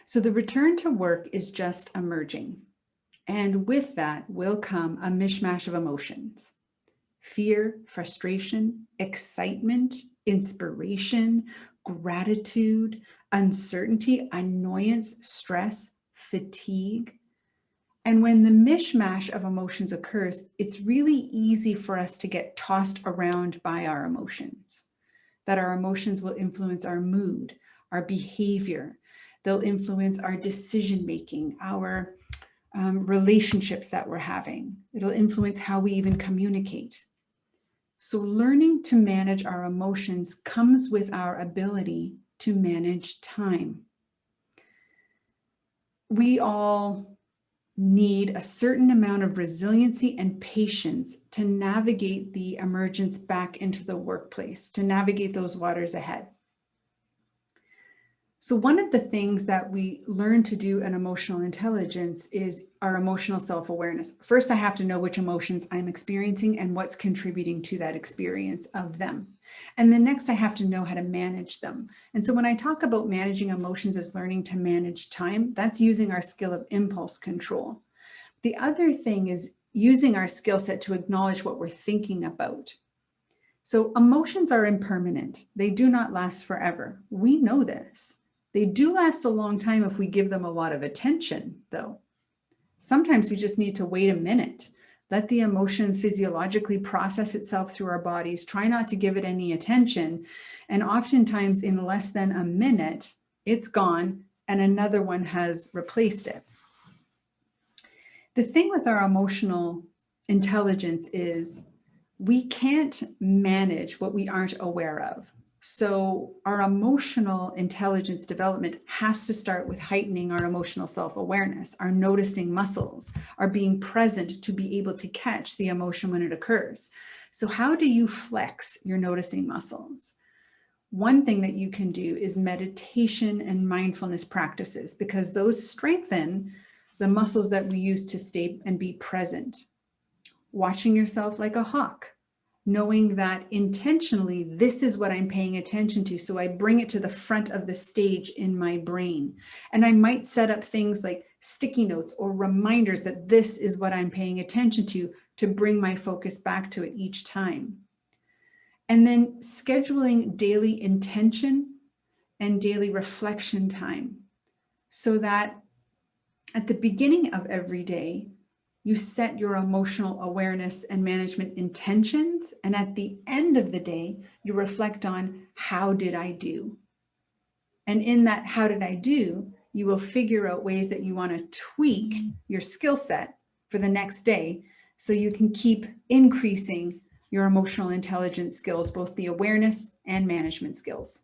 So the return to work is just emerging. And with that will come a mishmash of emotions: fear, frustration, excitement, inspiration, gratitude, uncertainty, annoyance, stress, fatigue. And when the mishmash of emotions occurs, it's really easy for us to get tossed around by our emotions, that our emotions will influence our mood, our behavior. They'll influence our decision making, our relationships that we're having. It'll influence how we even communicate. So learning to manage our emotions comes with our ability to manage time. We all need a certain amount of resiliency and patience to navigate the emergence back into the workplace, to navigate those waters ahead. So one of the things that we learn to do in emotional intelligence is our emotional self-awareness. First, I have to know which emotions I'm experiencing and what's contributing to that experience of them. And then next, I have to know how to manage them. And so when I talk about managing emotions as learning to manage time, that's using our skill of impulse control. The other thing is using our skill set to acknowledge what we're thinking about. So emotions are impermanent. They do not last forever. We know this. They do last a long time if we give them a lot of attention, though. Sometimes we just need to wait a minute, let the emotion physiologically process itself through our bodies, try not to give it any attention, and oftentimes in less than a minute, it's gone and another one has replaced it. The thing with our emotional intelligence is we can't manage what we aren't aware of. So our emotional intelligence development has to start with heightening our emotional self-awareness, our noticing muscles, our being present to be able to catch the emotion when it occurs. So how do you flex your noticing muscles? One thing that you can do is meditation and mindfulness practices, because those strengthen the muscles that we use to stay and be present. Watching yourself like a hawk, knowing that intentionally, this is what I'm paying attention to. So I bring it to the front of the stage in my brain. And I might set up things like sticky notes or reminders that this is what I'm paying attention to bring my focus back to it each time. And then scheduling daily intention and daily reflection time so that at the beginning of every day, you set your emotional awareness and management intentions. And at the end of the day, you reflect on how did I do? And in that how did I do, you will figure out ways that you want to tweak your skill set for the next day so you can keep increasing your emotional intelligence skills, both the awareness and management skills.